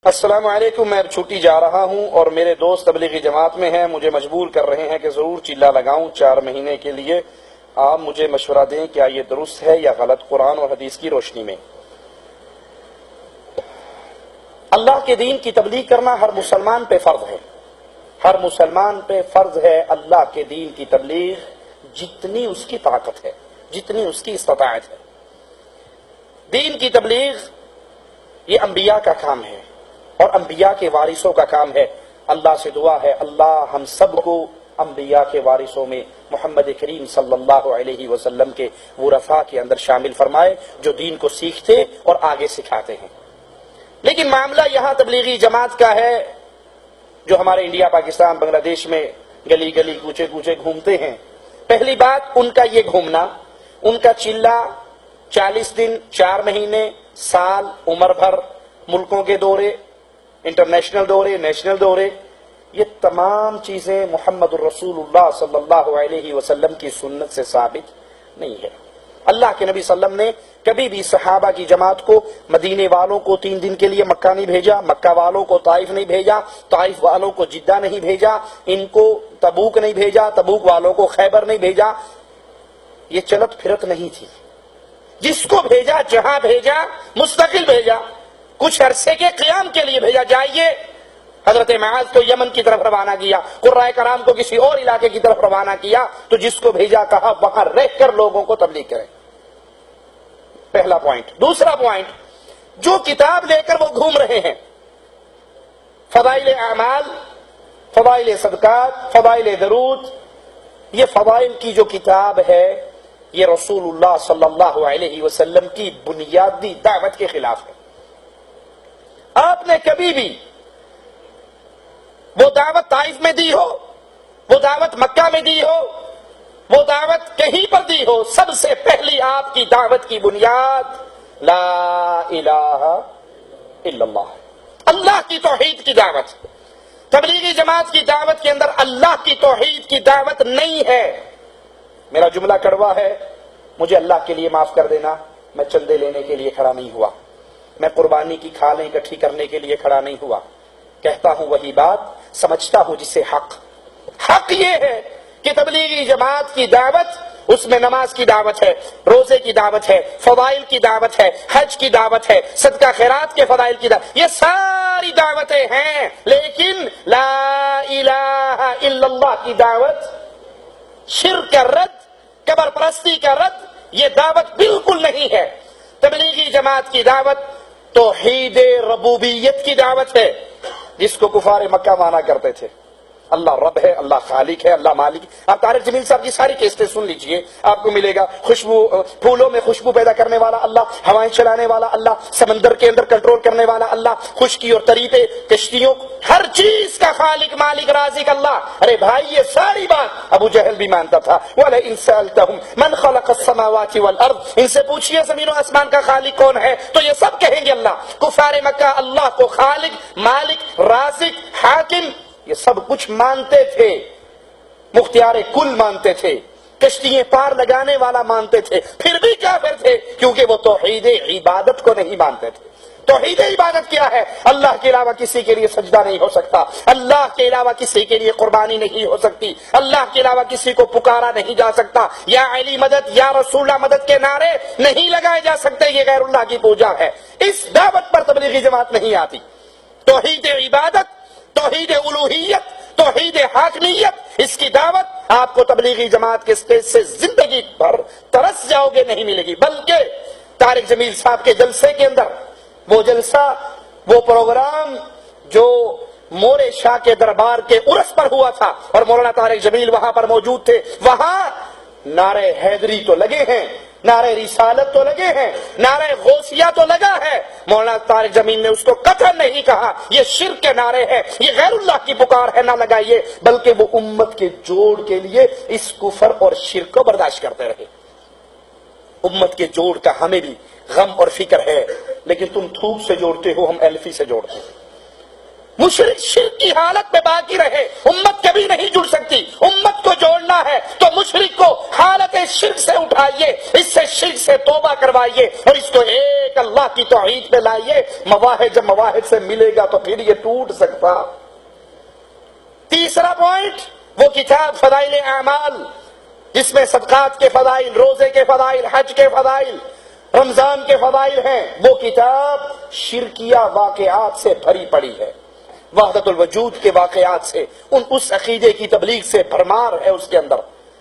السلام علیکم، میں چھٹی جا رہا ہوں اور میرے دوست تبلیغی جماعت میں ہیں، مجھے مجبور کر رہے ہیں کہ ضرور چلہ لگاؤں 4 مہینے کے لیے۔ آپ مجھے مشورہ دیں، کیا یہ درست ہے یا غلط قرآن اور حدیث کی روشنی میں؟ اللہ کے دین کی تبلیغ کرنا ہر مسلمان پہ فرض ہے، ہر مسلمان پہ فرض ہے اللہ کے دین کی تبلیغ، جتنی اس کی طاقت ہے، جتنی اس کی استطاعت ہے۔ دین کی تبلیغ یہ انبیاء کا کام ہے اور انبیاء کے وارثوں کا کام ہے۔ اللہ سے دعا ہے اللہ ہم سب کو انبیاء کے وارثوں میں محمد کریم صلی اللہ علیہ وسلم کے ورثاء کے اندر شامل فرمائے جو دین کو سیکھتے اور آگے سکھاتے ہیں۔ لیکن معاملہ یہاں تبلیغی جماعت کا ہے جو ہمارے انڈیا، پاکستان، بنگلہ دیش میں گلی گلی کوچے کوچے گھومتے ہیں۔ پہلی بات، ان کا یہ گھومنا، ان کا چلہ 40 دن، 4 مہینے، سال، عمر بھر، ملکوں کے دورے، انٹرنیشنل دورے، نیشنل دورے، یہ تمام چیزیں محمد الرسول اللہ صلی اللہ علیہ وسلم کی سنت سے ثابت نہیں ہے۔ اللہ کے نبی صلی اللہ علیہ وسلم نے کبھی بھی صحابہ کی جماعت کو، مدینے والوں کو 3 دن کے لیے مکہ نہیں بھیجا، مکہ والوں کو طائف نہیں بھیجا، طائف والوں کو جدہ نہیں بھیجا، ان کو تبوک نہیں بھیجا، تبوک والوں کو خیبر نہیں بھیجا۔ یہ چلت پھرت نہیں تھی، جس کو بھیجا جہاں بھیجا مستقل بھیجا، کچھ عرصے کے قیام کے لیے بھیجا۔ جائیے، حضرت معاذ کو یمن کی طرف روانہ کیا، قرائے کرام کو کسی اور علاقے کی طرف روانہ کیا، تو جس کو بھیجا کہا وہاں رہ کر لوگوں کو تبلیغ کریں۔ پہلا پوائنٹ۔ دوسرا پوائنٹ، جو کتاب لے کر وہ گھوم رہے ہیں، فضائل اعمال، فضائل صدقات، فضائل درود، یہ فضائل کی جو کتاب ہے یہ رسول اللہ صلی اللہ علیہ وسلم کی بنیادی دعوت کے خلاف ہے۔ آپ نے کبھی بھی وہ دعوت طائف میں دی ہو، وہ دعوت مکہ میں دی ہو، وہ دعوت کہیں پر دی ہو، سب سے پہلی آپ کی دعوت کی بنیاد لا الہ الا اللہ، اللہ کی توحید کی دعوت۔ تبلیغی جماعت کی دعوت کے اندر اللہ کی توحید کی دعوت نہیں ہے۔ میرا جملہ کڑوا ہے، مجھے اللہ کے لیے معاف کر دینا، میں چندے لینے کے لیے کھڑا نہیں ہوا، میں قربانی کی کھالیں اکٹھی کرنے کے لیے کھڑا نہیں ہوا، کہتا ہوں وہی بات، سمجھتا ہوں جسے حق یہ ہے کہ تبلیغی جماعت کی دعوت، اس میں نماز کی دعوت ہے، روزے کی دعوت ہے، فضائل کی دعوت ہے، حج کی دعوت ہے، صدقہ خیرات کے فضائل کی دعوت، یہ ساری دعوتیں ہیں، لیکن لا الہ الا اللہ کی دعوت، شرک کا رد، قبر پرستی کا رد، یہ دعوت بالکل نہیں ہے۔ تبلیغی جماعت کی دعوت توحید ربوبیت کی دعوت ہے، جس کو کفار مکہ مانا کرتے تھے۔ اللہ رب ہے، اللہ خالق ہے، اللہ مالک ہے۔ آپ طارق جمیل صاحب کی ساری کیسٹیں سن لیجئے، آپ کو ملے گا خوشبو، پھولوں میں خوشبو پیدا کرنے والا اللہ، ہوائیں چلانے والا اللہ، سمندر کے اندر کنٹرول کرنے والا اللہ، خشکی اور تری پہ کشتیوں، ہر چیز کا خالق، مالک، رازق اللہ۔ ارے بھائی، یہ ساری بات ابو جہل بھی مانتا تھا۔ وَلَئِن سَأَلْتَهُمْ مَنْ خَلَقَ السَّمَاوَاتِ وَالْأَرْضِ، ان سے پوچھئے زمین و آسمان کا خالق کون ہے، تو یہ سب کہیں گے اللہ۔ کفار مکہ اللہ کو خالق، مالک، رازق، حاکم، یہ سب کچھ مانتے تھے، مختار کل مانتے تھے، کشتییں پار لگانے والا مانتے تھے، پھر بھی کافر تھے، کیونکہ وہ توحید عبادت کو نہیں مانتے تھے۔ توحید عبادت کیا ہے؟ اللہ کے علاوہ کسی کے لیے سجدہ نہیں ہو سکتا، اللہ کے علاوہ کسی کے لیے قربانی نہیں ہو سکتی، اللہ کے علاوہ کسی کو پکارا نہیں جا سکتا، یا علی مدد، یا رسول اللہ مدد کے نعرے نہیں لگائے جا سکتے، یہ غیر اللہ کی پوجا ہے۔ اس دعوت پر تبلیغی جماعت نہیں آتی۔ توحید عبادت، توحید الوہیت، توحید حاکمیت، اس کی دعوت آپ کو تبلیغی جماعت کے سٹیج سے زندگی بھر ترس جاؤ گے نہیں ملے گی۔ بلکہ طارق جمیل صاحب کے جلسے کے اندر، وہ جلسہ، وہ پروگرام جو مورے شاہ کے دربار کے عرس پر ہوا تھا اور مولانا طارق جمیل وہاں پر موجود تھے، وہاں نعرے حیدری تو لگے ہیں، نعرے رسالت تو لگے ہیں، نعرے غوثیہ تو لگا ہے، مولانا طارق جمیل نے اس کو قطعا نہیں کہا یہ شرک کے نعرے ہیں، یہ غیر اللہ کی پکار ہے، نہ لگائیے، بلکہ وہ امت کے جوڑ کے لیے اس کفر اور شرک کو برداشت کرتے رہے۔ امت کے جوڑ کا ہمیں بھی غم اور فکر ہے، لیکن تم تھوک سے جوڑتے ہو، ہم ایلفی سے جوڑتے ہیں۔ مشرک شرک کی حالت میں باقی رہے، امت کبھی نہیں جڑ سکتی۔ امت کو جوڑنا ہے تو مشرک کو حالت شرک سے اٹھائیے، اس سے شرک سے توبہ کروائیے اور اس کو ایک اللہ کی توحید پہ لائیے۔ مواحد جب مواحد سے ملے گا تو پھر یہ ٹوٹ سکتا۔ تیسرا پوائنٹ وہ کتاب فضائل اعمال، جس میں صدقات کے فضائل، روزے کے فضائل، حج کے فضائل، رمضان کے فضائل ہیں۔ وہ کتاب شرکیہ واقعات سے بھری پڑی ہے، وحدت الوجود کے واقعات سے، اس عقیدے کی تبلیغ سے بھرمار ہے اس کے اندر۔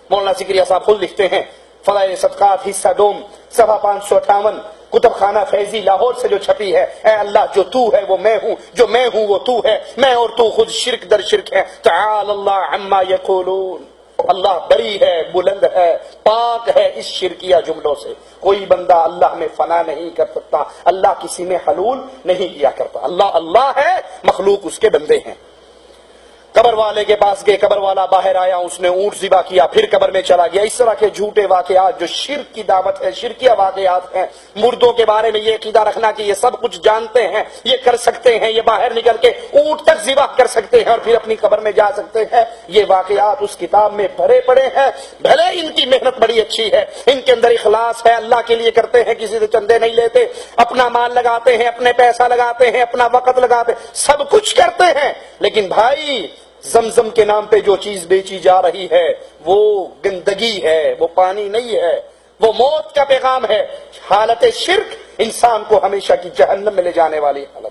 مولانا سکریا صاحب خود لکھتے ہیں فضائل صدقات حصہ دوم صفحہ 558، کتب خانہ فیضی لاہور سے جو چھپی ہے، اے اللہ جو تو ہے وہ میں ہوں، جو میں ہوں وہ تو ہے، میں اور تو خود شرک در شرک ہے، تعالی اللہ عما یقولون، اللہ بری ہے، بلند ہے، پاک ہے اس شرکیہ جملوں سے۔ کوئی بندہ اللہ میں فنا نہیں کر سکتا، اللہ کسی میں حلول نہیں کیا کرتا، اللہ اللہ ہے، مخلوق اس کے بندے ہیں۔ قبر والے کے پاس گئے، قبر والا باہر آیا، اس نے اونٹ ذبح کیا، پھر قبر میں چلا گیا۔ اس طرح کے جھوٹے واقعات جو شرک کی دعوت ہے، شرکیہ واقعات ہیں۔ مردوں کے بارے میں یہ عقیدہ رکھنا کہ یہ سب کچھ جانتے ہیں، یہ کر سکتے ہیں، یہ باہر نکل کے اونٹ تک ذبح کر سکتے ہیں اور پھر اپنی قبر میں جا سکتے ہیں، یہ واقعات اس کتاب میں بھرے پڑے ہیں۔ بھلے ان کی محنت بڑی اچھی ہے، ان کے اندر اخلاص ہے، اللہ کے لیے کرتے ہیں، کسی سے چندے نہیں لیتے، اپنا مال لگاتے ہیں، اپنے پیسہ لگاتے ہیں، اپنا وقت لگاتے ہیں، سب کچھ کرتے ہیں، لیکن بھائی زمزم کے نام پہ جو چیز بیچی جا رہی ہے وہ گندگی ہے، وہ پانی نہیں ہے، وہ موت کا پیغام ہے۔ حالت شرک انسان کو ہمیشہ کی جہنم میں لے جانے والی حالت۔